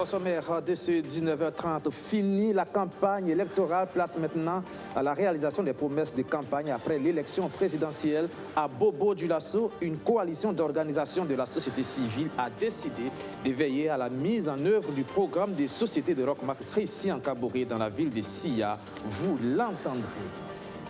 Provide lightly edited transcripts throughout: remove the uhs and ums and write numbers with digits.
Au sommaire de ce 19h30, fini la campagne électorale, place maintenant à la réalisation des promesses de campagne après l'élection présidentielle. À Bobo-Dioulasso, une coalition d'organisations de la société civile a décidé de veiller à la mise en œuvre du programme des sociétés de Roch Marc Christian Kaboré dans la ville de Sia. Vous l'entendrez.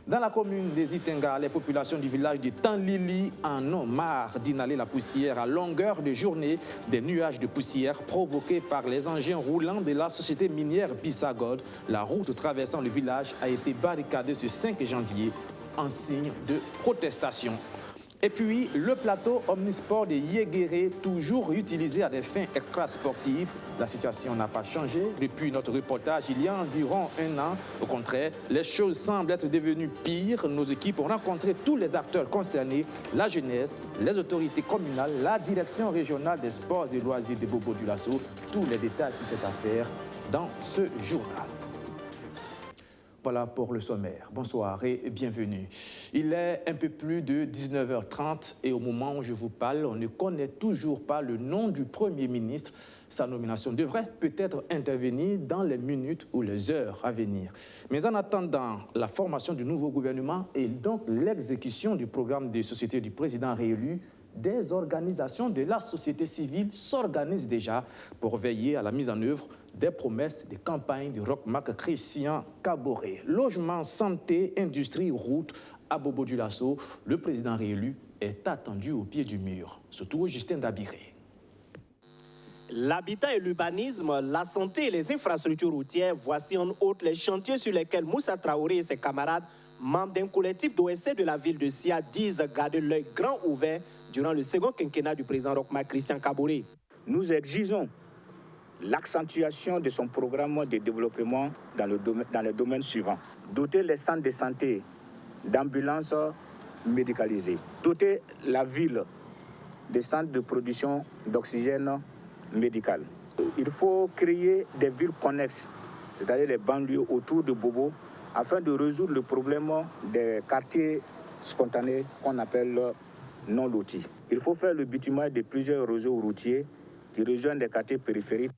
Dans la commune des Itenga, les populations du village de Tanlili en ont marre d'inhaler la poussière à longueur de journée, des nuages de poussière provoqués par les engins roulants de la société minière Bissagod. La route traversant le village a été barricadée ce 5 janvier en signe de protestation. Et puis, le plateau omnisport de Yéguéré, toujours utilisé à des fins extrasportives. La situation n'a pas changé depuis notre reportage il y a environ un an. Au contraire, les choses semblent être devenues pires. Nos équipes ont rencontré tous les acteurs concernés, la jeunesse, les autorités communales, la direction régionale des sports et loisirs de Bobo-Dioulasso. Tous les détails sur cette affaire dans ce journal. Voilà pour le sommaire. Bonsoir et bienvenue. Il est un peu plus de 19h30 et au moment où je vous parle, on ne connaît toujours pas le nom du Premier ministre. Sa nomination devrait peut-être intervenir dans les minutes ou les heures à venir. Mais en attendant la formation du nouveau gouvernement et donc l'exécution du programme de société du président réélu, des organisations de la société civile s'organisent déjà pour veiller à la mise en œuvre des promesses de campagne de Roch Marc Christian Kaboré. Logement, santé, industrie, route, à Bobo-Dioulasso, le président réélu est attendu au pied du mur. Surtout Justin Dabiré. L'habitat et l'urbanisme, la santé et les infrastructures routières, voici en outre les chantiers sur lesquels Moussa Traoré et ses camarades, membres d'un collectif d'OSC de la ville de Sia, disent garder l'œil grand ouvert durant le second quinquennat du président Roch Marc Christian Kaboré. Nous exigeons l'accentuation de son programme de développement dans les domaines suivants. Doter les centres de santé d'ambulances médicalisées. Doter la ville des centres de production d'oxygène médical. Il faut créer des villes connexes, c'est-à-dire les banlieues autour de Bobo, afin de résoudre le problème des quartiers spontanés qu'on appelle non lotis. Il faut faire le bitumage de plusieurs réseaux routiers qui rejoignent les quartiers périphériques.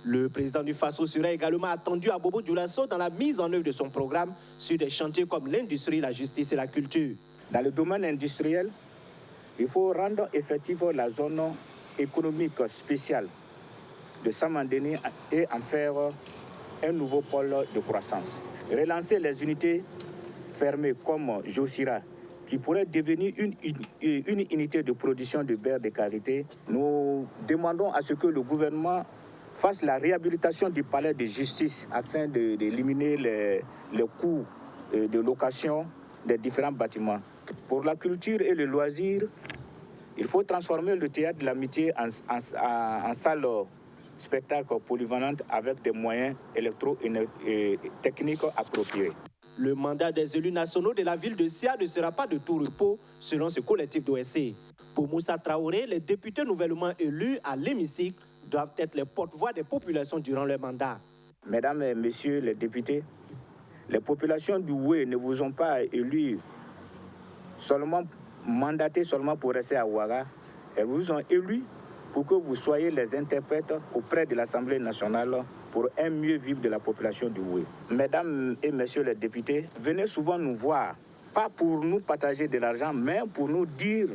Le président du FASO sera également attendu à Bobo-Dioulasso dans la mise en œuvre de son programme sur des chantiers comme l'industrie, la justice et la culture. Dans le domaine industriel, il faut rendre effective la zone économique spéciale de Samandéni et en faire un nouveau pôle de croissance. Relancer les unités fermées comme Josira, qui pourrait devenir une unité de production de beurre de qualité. Nous demandons à ce que le gouvernement fasse la réhabilitation du palais de justice afin d'éliminer les coûts de location des différents bâtiments. Pour la culture et le loisir, il faut transformer le théâtre de l'amitié en salle spectacle polyvalente avec des moyens électro et techniques appropriés. Le mandat des élus nationaux de la ville de Sia ne sera pas de tout repos, selon ce collectif d'OSC. Pour Moussa Traoré, les députés nouvellement élus à l'hémicycle doivent être les porte-voix des populations durant leur mandat. Mesdames et messieurs les députés, les populations du Oué ne vous ont pas élus mandatés seulement pour rester à Ouaga. Elles vous ont élus pour que vous soyez les interprètes auprès de l'Assemblée nationale pour un mieux vivre de la population du Oué. Mesdames et messieurs les députés, venez souvent nous voir, pas pour nous partager de l'argent, mais pour nous dire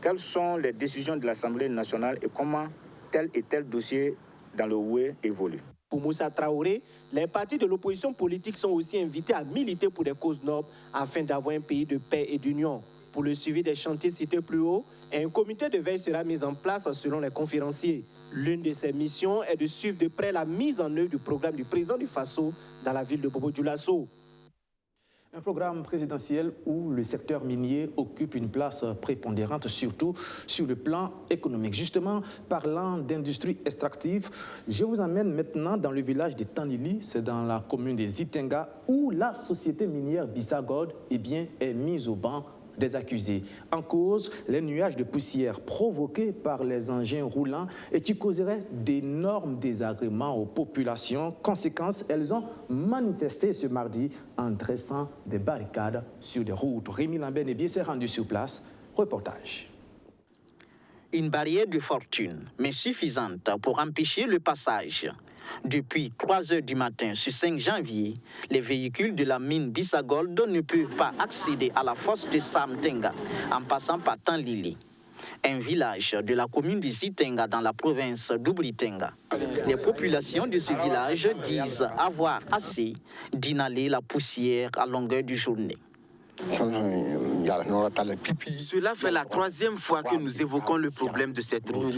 quelles sont les décisions de l'Assemblée nationale et comment tel et tel dossier dans le Oué évolue. Pour Moussa Traoré, les partis de l'opposition politique sont aussi invités à militer pour des causes nobles afin d'avoir un pays de paix et d'union. Pour le suivi des chantiers cités plus haut, un comité de veille sera mis en place selon les conférenciers. L'une de ses missions est de suivre de près la mise en œuvre du programme du président du FASO dans la ville de Bobo-Dioulasso. Un programme présidentiel où le secteur minier occupe une place prépondérante, surtout sur le plan économique. Justement, parlant d'industrie extractive, je vous emmène maintenant dans le village de Tanlili, c'est dans la commune des Itenga, où la société minière Bissagod est mise au banc des accusés. En cause, les nuages de poussière provoqués par les engins roulants et qui causeraient d'énormes désagréments aux populations. Conséquence, elles ont manifesté ce mardi en dressant des barricades sur les routes. Rémi Lambert-Nébier s'est rendu sur place. Reportage. Une barrière de fortune, mais suffisante pour empêcher le passage. Depuis 3 heures du matin ce 5 janvier, les véhicules de la mine Bissagold ne peuvent pas accéder à la fosse de Samtenga en passant par Tanlili, un village de la commune de Zitenga dans la province d'Oubritenga. Les populations de ce village disent avoir assez d'inhaler la poussière à longueur de journée. Cela fait la 3e fois que nous évoquons le problème de cette route.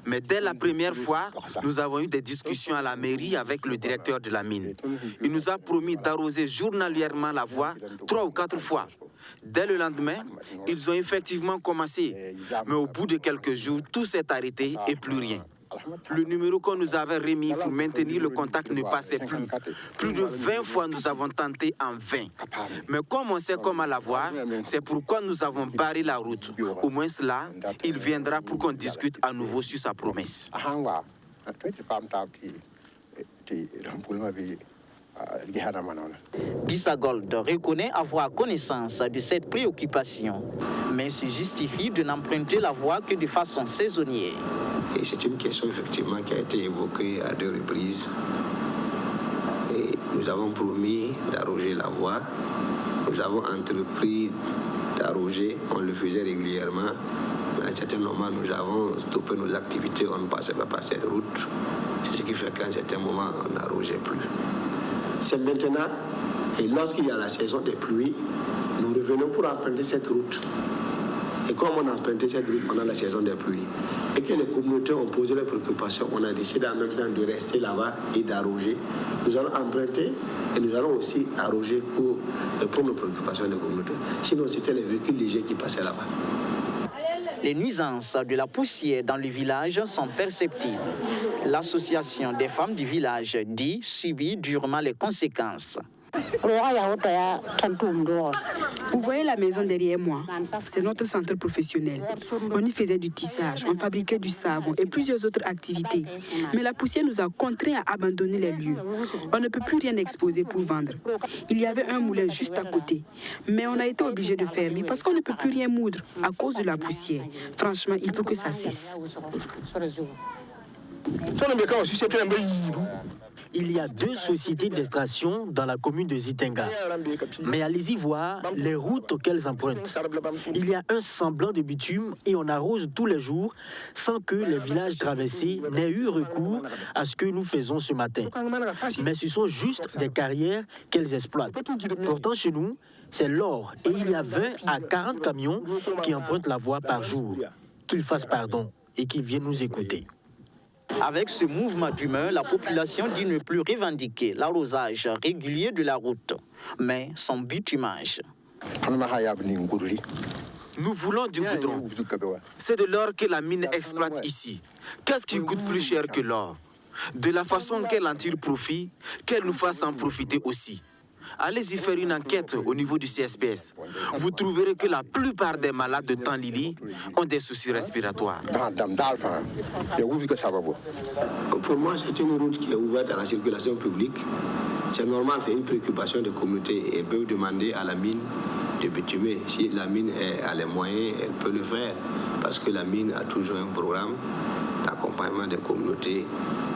Mais dès la première fois, nous avons eu des discussions à la mairie avec le directeur de la mine. Il nous a promis d'arroser journalièrement la voie 3 ou 4 fois. Dès le lendemain, ils ont effectivement commencé. Mais au bout de quelques jours, tout s'est arrêté et plus rien. Le numéro qu'on nous avait remis pour maintenir le contact ne passait plus. Plus de 20 fois, nous avons tenté en vain. Mais comme on sait comment l'avoir, c'est pourquoi nous avons barré la route. Au moins cela, il viendra pour qu'on discute à nouveau sur sa promesse. Bissagold reconnaît avoir connaissance de cette préoccupation, mais se justifie de n'emprunter la voie que de façon saisonnière. Et c'est une question effectivement qui a été évoquée à 2 reprises. Et nous avons promis d'arroger la voie. Nous avons entrepris d'arroger, on le faisait régulièrement. Mais à un certain moment, nous avons stoppé nos activités, on ne passait pas par cette route. C'est ce qui fait qu'à un certain moment, on n'arrogeait plus. C'est maintenant, et lorsqu'il y a la saison des pluies, nous revenons pour emprunter cette route. Et comme on a emprunté cette route pendant la saison des pluies, et que les communautés ont posé leurs préoccupations, on a décidé en même temps de rester là-bas et d'arroger. Nous allons emprunter et nous allons aussi arroger pour nos préoccupations des communautés. Sinon, c'était les véhicules légers qui passaient là-bas. Les nuisances de la poussière dans le village sont perceptibles. L'association des femmes du village dit subir durement les conséquences. Vous voyez la maison derrière moi, c'est notre centre professionnel. On y faisait du tissage, on fabriquait du savon et plusieurs autres activités. Mais la poussière nous a contraints à abandonner les lieux. On ne peut plus rien exposer pour vendre. Il y avait un moulin juste à côté. Mais on a été obligé de fermer parce qu'on ne peut plus rien moudre à cause de la poussière. Franchement, il faut que ça cesse. Il y a 2 sociétés d'extraction dans la commune de Zitenga. Mais allez-y voir les routes qu'elles empruntent. Il y a un semblant de bitume et on arrose tous les jours sans que les villages traversés n'aient eu recours à ce que nous faisons ce matin. Mais ce sont juste des carrières qu'elles exploitent. Pourtant, chez nous, c'est l'or et il y a 20 à 40 camions qui empruntent la voie par jour. Qu'ils fassent pardon et qu'ils viennent nous écouter. Avec ce mouvement d'humeur, la population dit ne plus revendiquer l'arrosage régulier de la route, mais son bitumage. Nous voulons du goudron. C'est de l'or que la mine exploite ici. Qu'est-ce qui coûte plus cher que l'or? De la façon qu'elle en tire profit, qu'elle nous fasse en profiter aussi. Allez-y faire une enquête au niveau du CSPS. Vous trouverez que la plupart des malades de Tanlili ont des soucis respiratoires. Pour moi, c'est une route qui est ouverte à la circulation publique. C'est normal, c'est une préoccupation des communautés. Elles peuvent demander à la mine de bitumer. Si la mine a les moyens, elle peut le faire. Parce que la mine a toujours un programme d'accompagnement des communautés.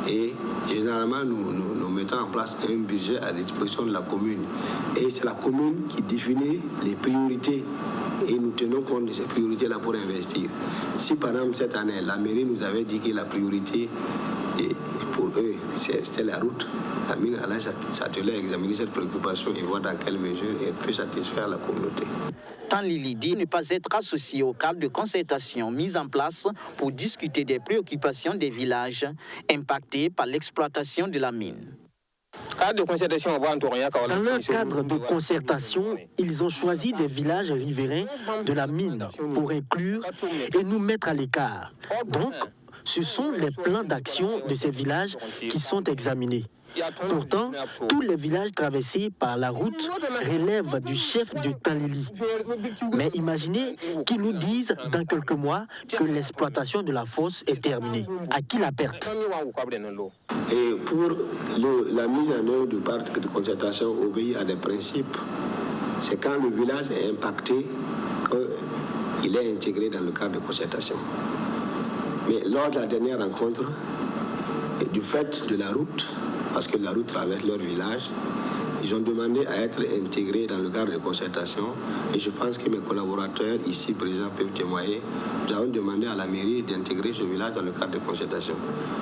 Et généralement, nous mettons en place un budget à disposition de la commune. Et c'est la commune qui définit les priorités. Et nous tenons compte de ces priorités-là pour investir. Si par exemple cette année, la mairie nous avait dit que la priorité pour eux, c'était la route, la mine allait s'atteler à examiner cette préoccupation et voir dans quelle mesure elle peut satisfaire la communauté. Tanlili dit ne pas être associé au cadre de concertation mis en place pour discuter des préoccupations des villages impactés par l'exploitation de la mine. Dans leur cadre de concertation, ils ont choisi des villages riverains de la mine pour inclure et nous mettre à l'écart. Donc, ce sont les plans d'action de ces villages qui sont examinés. Pourtant, tous les villages traversés par la route relèvent du chef de Tanlili. Mais imaginez qu'ils nous disent dans quelques mois que l'exploitation de la fosse est terminée. À qui la perte? Et pour la mise en œuvre du parc de concertation obéit à des principes. C'est quand le village est impacté qu'il est intégré dans le cadre de concertation. Mais lors de la dernière rencontre, du fait de la route, parce que la route traverse leur village, ils ont demandé à être intégrés dans le cadre de concertation. Et je pense que mes collaborateurs ici présents peuvent témoigner. Nous avons demandé à la mairie d'intégrer ce village dans le cadre de concertation.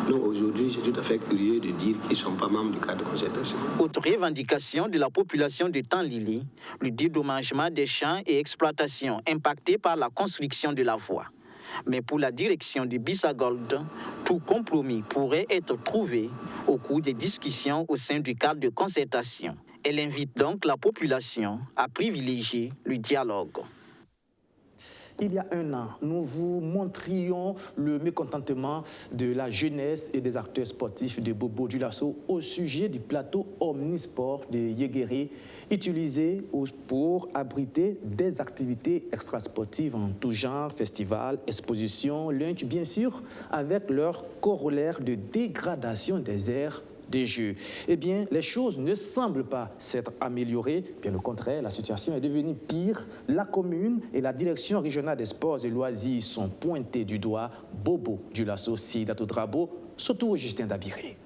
Donc aujourd'hui, c'est tout à fait curieux de dire qu'ils ne sont pas membres du cadre de concertation. Autre revendication de la population de Tanlili, le dédommagement des champs et exploitations impactés par la construction de la voie. Mais pour la direction du Bissagold, tout compromis pourrait être trouvé au cours des discussions au sein du cadre de concertation. Elle invite donc la population à privilégier le dialogue. Il y a un an, nous vous montrions le mécontentement de la jeunesse et des acteurs sportifs de Bobo-Dioulasso au sujet du plateau omnisport de Yéguéré, utilisé pour abriter des activités extrasportives en tout genre, festivals, expositions, lunch, bien sûr, avec leur corollaire de dégradation des aires des Jeux. Eh bien, les choses ne semblent pas s'être améliorées. Bien au contraire, la situation est devenue pire. La commune et la direction régionale des sports et loisirs sont pointés du doigt. Bobo-Dioulasso, Sidato Drabo, surtout Justin Dabiré.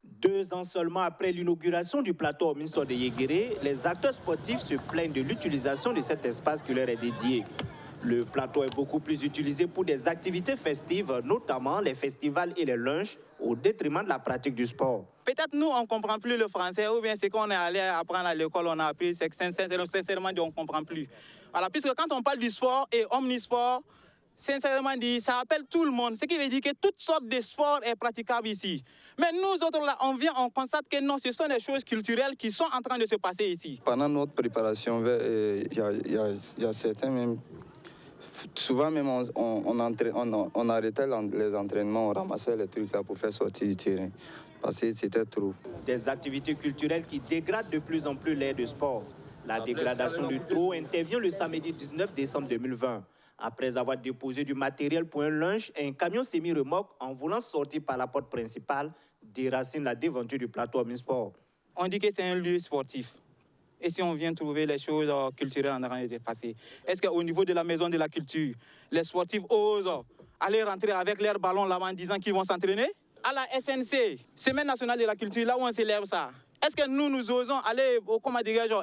2 ans seulement après l'inauguration du plateau omnisport de Yéguéré, les acteurs sportifs se plaignent de l'utilisation de cet espace qui leur est dédié. Le plateau est beaucoup plus utilisé pour des activités festives, notamment les festivals et les lunchs, au détriment de la pratique du sport. Peut-être nous, on ne comprend plus le français, ou bien c'est qu'on est allé apprendre à l'école, on a appris, c'est que sincèrement, on ne comprend plus. Voilà, puisque quand on parle du sport et omnisport, sincèrement dit, ça appelle tout le monde, ce qui veut dire que toutes sortes de sports est praticable ici. Mais nous autres là, on vient, on constate que non, ce sont des choses culturelles qui sont en train de se passer ici. Pendant notre préparation, il y a certains même... Souvent même, on arrêtait les entraînements, on ramassait les trucs là pour faire sortir du terrain. Parce que c'était trop. Des activités culturelles qui dégradent de plus en plus l'aire de sport. La dégradation du trou intervient le samedi 19 décembre 2020. Après avoir déposé du matériel pour un lunch, un camion semi-remorque, en voulant sortir par la porte principale, déracine la devanture du plateau omnisport. On dit que c'est un lieu sportif. Et si on vient trouver les choses culturelles en train de se passer, est-ce qu'au niveau de la maison de la culture, les sportifs osent aller rentrer avec leurs ballons là-bas en disant qu'ils vont s'entraîner? À la SNC, Semaine nationale de la culture, là où on célèbre ça, est-ce que nous osons aller,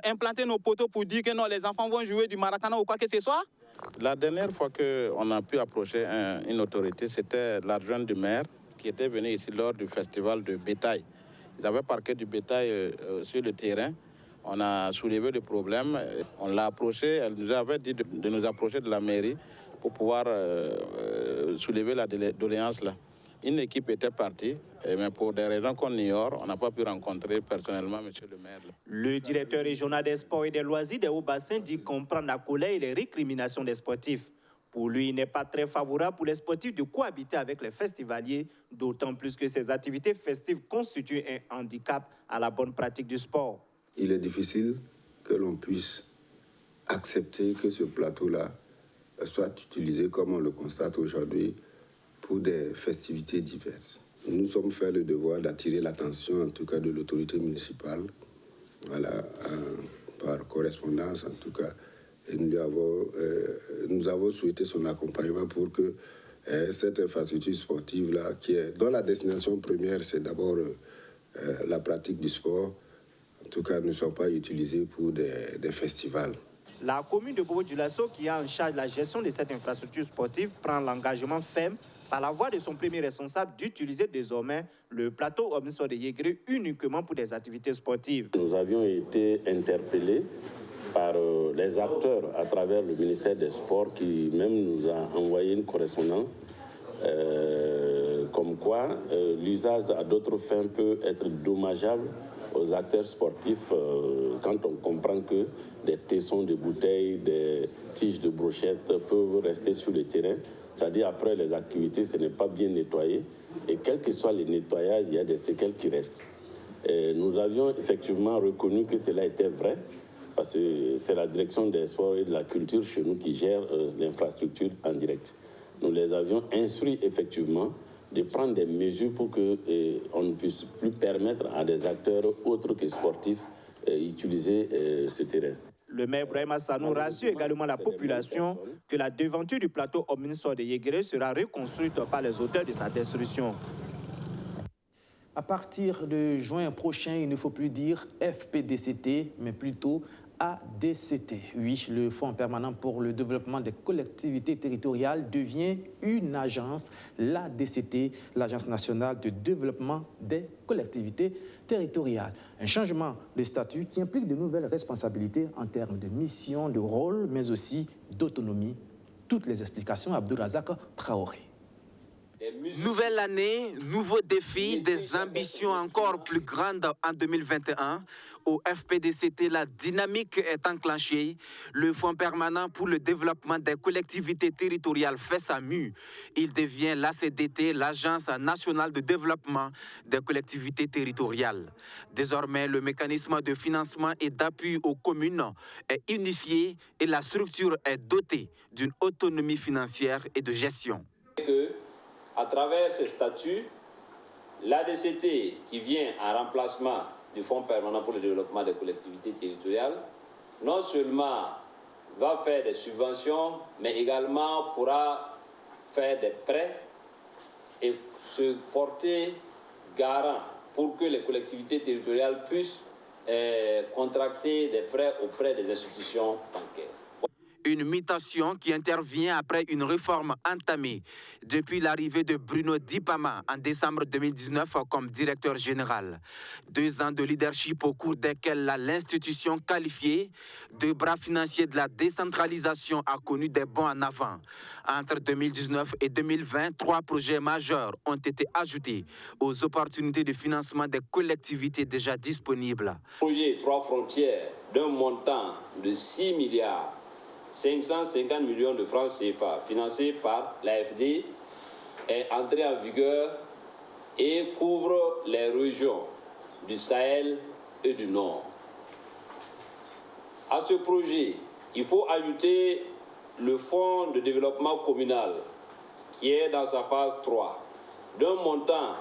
implanter nos poteaux pour dire que non, les enfants vont jouer du maracana ou quoi que ce soit? La dernière fois qu'on a pu approcher une autorité, c'était l'adjoint du maire qui était venu ici lors du festival de bétail. Ils avaient parqué du bétail sur le terrain. On a soulevé le problème, on l'a approché, elle nous avait dit de nous approcher de la mairie pour pouvoir soulever la doléance là. Une équipe était partie, mais pour des raisons qu'on ignore, on n'a pas pu rencontrer personnellement M. le maire. Le directeur régional des sports et des loisirs des Hauts-Bassins dit comprendre la colère et les récriminations des sportifs. Pour lui, il n'est pas très favorable pour les sportifs de cohabiter avec les festivaliers, d'autant plus que ces activités festives constituent un handicap à la bonne pratique du sport. Il est difficile que l'on puisse accepter que ce plateau-là soit utilisé, comme on le constate aujourd'hui, pour des festivités diverses. Nous sommes fait le devoir d'attirer l'attention, en tout cas de l'autorité municipale, voilà, par correspondance en tout cas. Et nous avons souhaité son accompagnement pour que cette infrastructure sportive-là, dont la destination première, c'est d'abord la pratique du sport, en tout cas, ne sont pas utilisés pour des festivals. La commune de Bobo-Dioulasso, qui a en charge la gestion de cette infrastructure sportive, prend l'engagement ferme, par la voix de son premier responsable, d'utiliser désormais le plateau omnisport de Yéguéré uniquement pour des activités sportives. Nous avions été interpellés par les acteurs à travers le ministère des Sports qui même nous a envoyé une correspondance comme quoi l'usage à d'autres fins peut être dommageable aux acteurs sportifs quand on comprend que des tessons de bouteilles, des tiges de brochettes peuvent rester sur le terrain. C'est-à-dire après les activités, ce n'est pas bien nettoyé. Et quel que soit le nettoyage, il y a des séquelles qui restent. Et nous avions effectivement reconnu que cela était vrai, parce que c'est la direction des sports et de la culture chez nous qui gère l'infrastructure en direct. Nous les avions instruits effectivement de prendre des mesures pour qu'on ne puisse plus permettre à des acteurs autres que sportifs d'utiliser ce terrain. Le maire Brahima Sanou rassure également la population que la devanture du plateau Omnisport de Yéguéré sera reconstruite par les auteurs de sa destruction. À partir de juin prochain, il ne faut plus dire FPDCT, mais plutôt ADCT. Oui, le Fonds permanent pour le développement des collectivités territoriales devient une agence, l'ADCT, l'Agence nationale de développement des collectivités territoriales. Un changement de statut qui implique de nouvelles responsabilités en termes de mission, de rôle, mais aussi d'autonomie. Toutes les explications, Abdourazak Traoré. Nouvelle année, nouveaux défis, des ambitions encore plus grandes en 2021. Au FPDCT, la dynamique est enclenchée. Le Fonds permanent pour le développement des collectivités territoriales fait sa mue. Il devient l'ACDT, l'Agence nationale de développement des collectivités territoriales. Désormais, le mécanisme de financement et d'appui aux communes est unifié et la structure est dotée d'une autonomie financière et de gestion. À travers ce statut, l'ADCT, qui vient en remplacement du Fonds permanent pour le développement des collectivités territoriales, non seulement va faire des subventions, mais également pourra faire des prêts et se porter garant pour que les collectivités territoriales puissent contracter des prêts auprès des institutions bancaires. Une mutation qui intervient après une réforme entamée depuis l'arrivée de Bruno Dipama en décembre 2019 comme directeur général. 2 ans de leadership au cours desquels l'institution qualifiée de bras financier de la décentralisation a connu des bonds en avant. Entre 2019 et 2020, 3 projets majeurs ont été ajoutés aux opportunités de financement des collectivités déjà disponibles. Projet 3 frontières d'un montant de 6 milliards 550 millions de francs CFA financés par l'AFD est entré en vigueur et couvre les régions du Sahel et du Nord. À ce projet, il faut ajouter le Fonds de développement communal qui est dans sa phase 3 d'un montant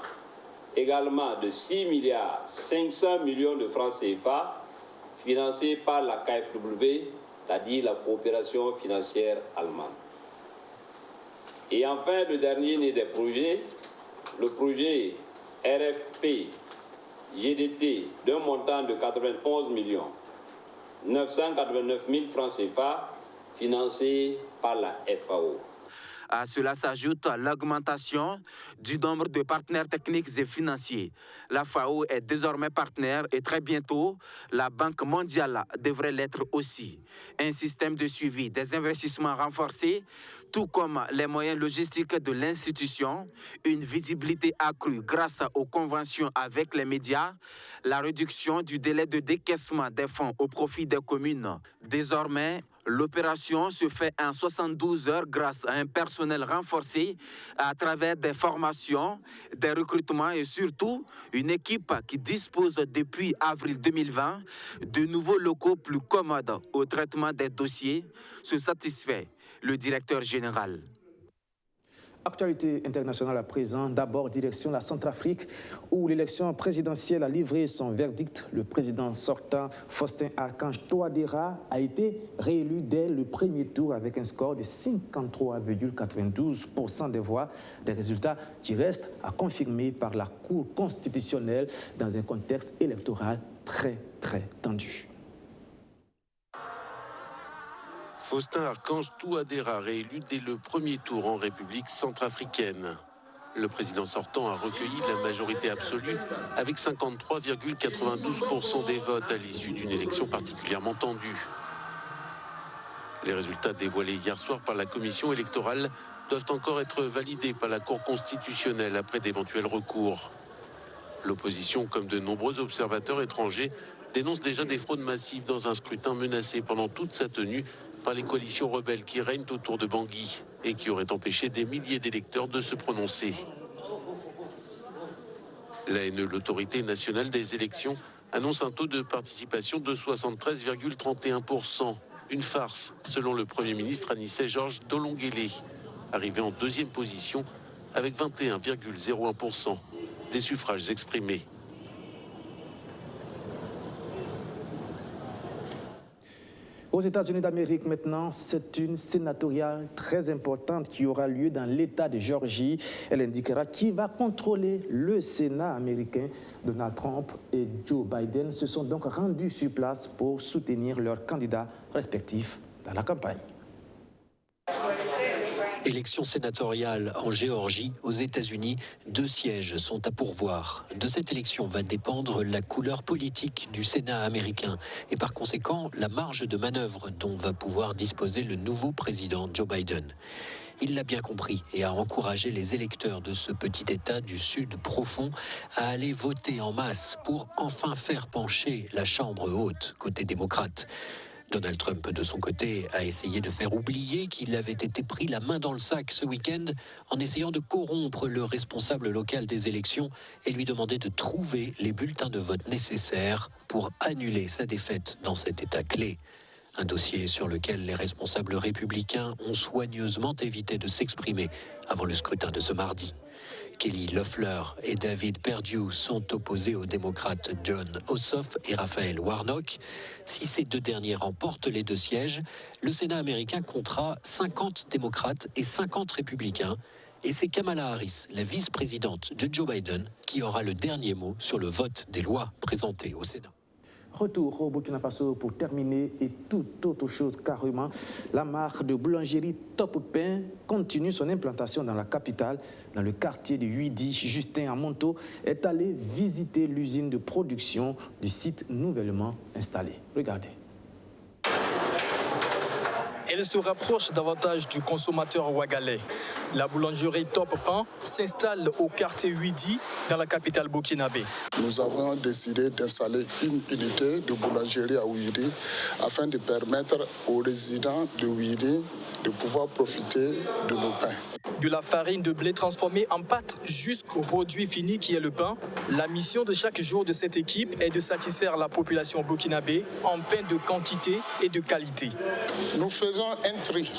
également de 6 milliards 500 millions de francs CFA financés par la KfW, c'est-à-dire la coopération financière allemande. Et enfin, le dernier né des projets, le projet RFP GDT d'un montant de 91 989 000 francs CFA financé par la FAO. À cela s'ajoute l'augmentation du nombre de partenaires techniques et financiers. La FAO est désormais partenaire et très bientôt, la Banque mondiale devrait l'être aussi. Un système de suivi des investissements renforcé, tout comme les moyens logistiques de l'institution, une visibilité accrue grâce aux conventions avec les médias, la réduction du délai de décaissement des fonds au profit des communes. Désormais, l'opération se fait en 72 heures grâce à un personnel renforcé à travers des formations, des recrutements et surtout une équipe qui dispose depuis avril 2020 de nouveaux locaux plus commodes au traitement des dossiers, se satisfait le directeur général. Actualité internationale à présent, d'abord direction la Centrafrique où l'élection présidentielle a livré son verdict. Le président sortant, Faustin Archange Touadéra, a été réélu dès le premier tour avec un score de 53,92% des voix. Des résultats qui restent à confirmer par la Cour constitutionnelle dans un contexte électoral très tendu. Faustin Archange Touadéra réélu dès le premier tour en République centrafricaine. Le président sortant a recueilli la majorité absolue avec 53,92% des votes à l'issue d'une élection particulièrement tendue. Les résultats dévoilés hier soir par la commission électorale doivent encore être validés par la Cour constitutionnelle après d'éventuels recours. L'opposition, comme de nombreux observateurs étrangers, dénonce déjà des fraudes massives dans un scrutin menacé pendant toute sa tenue par les coalitions rebelles qui règnent autour de Bangui et qui auraient empêché des milliers d'électeurs de se prononcer. L'ANE, l'autorité nationale des élections, annonce un taux de participation de 73,31%. Une farce, selon le Premier ministre Anissé Georges Dolonguélé, arrivé en 2e position avec 21,01% des suffrages exprimés. Aux États-Unis d'Amérique maintenant, c'est une sénatoriale très importante qui aura lieu dans l'État de Géorgie. Elle indiquera qui va contrôler le Sénat américain. Donald Trump et Joe Biden se sont donc rendus sur place pour soutenir leurs candidats respectifs dans la campagne. Élection sénatoriale en Géorgie, aux États-Unis, 2 sièges sont à pourvoir. De cette élection va dépendre la couleur politique du Sénat américain et par conséquent la marge de manœuvre dont va pouvoir disposer le nouveau président Joe Biden. Il l'a bien compris et a encouragé les électeurs de ce petit État du Sud profond à aller voter en masse pour enfin faire pencher la Chambre haute côté démocrate. Donald Trump, de son côté, a essayé de faire oublier qu'il avait été pris la main dans le sac ce week-end en essayant de corrompre le responsable local des élections et lui demander de trouver les bulletins de vote nécessaires pour annuler sa défaite dans cet État clé. Un dossier sur lequel les responsables républicains ont soigneusement évité de s'exprimer avant le scrutin de ce mardi. Kelly Loeffler et David Perdue sont opposés aux démocrates John Ossoff et Raphaël Warnock. Si ces 2 derniers remportent les 2 sièges, le Sénat américain comptera 50 démocrates et 50 républicains. Et c'est Kamala Harris, la vice-présidente de Joe Biden, qui aura le dernier mot sur le vote des lois présentées au Sénat. Retour au Burkina Faso pour terminer et toute autre chose carrément. La marque de boulangerie Top Pain continue son implantation dans la capitale, dans le quartier de Huidi. Justin Amonto est allé visiter l'usine de production du site nouvellement installé. Regardez. Elle se rapproche davantage du consommateur ouagalais. La boulangerie Top Pain s'installe au quartier Huidi, dans la capitale burkinabé. Nous avons décidé d'installer une unité de boulangerie à Huidi afin de permettre aux résidents de Huidi de pouvoir profiter de nos pains. De la farine de blé transformée en pâte jusqu'au produit fini qui est le pain, la mission de chaque jour de cette équipe est de satisfaire la population burkinabé en pain de quantité et de qualité. Nous faisons un tri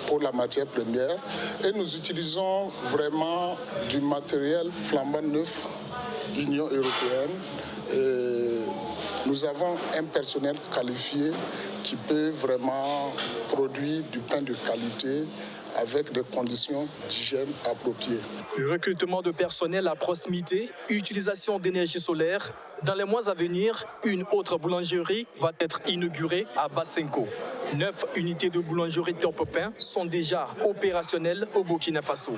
pour la matière première et nous utilisons vraiment du matériel flambant neuf, Union européenne. Et nous avons un personnel qualifié qui peut vraiment produire du pain de qualité avec des conditions d'hygiène appropriées. Le recrutement de personnel à proximité, utilisation d'énergie solaire. Dans les mois à venir, une autre boulangerie va être inaugurée à Basenko. 9 unités de boulangerie Top Pain sont déjà opérationnelles au Burkina Faso.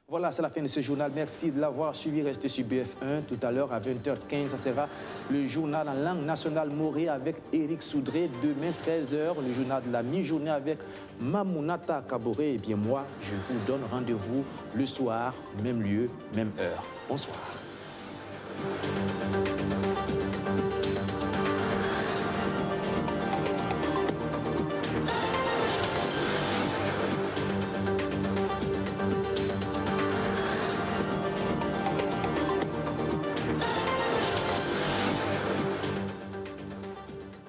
Voilà, c'est la fin de ce journal. Merci de l'avoir suivi. Restez sur BF1. Tout à l'heure, à 20h15, ça sera le journal en langue nationale Moré avec Éric Soudré. Demain, 13h, le journal de la mi-journée avec Mamounata Kaboré. Et bien moi, je vous donne rendez-vous le soir, même lieu, même heure. Bonsoir.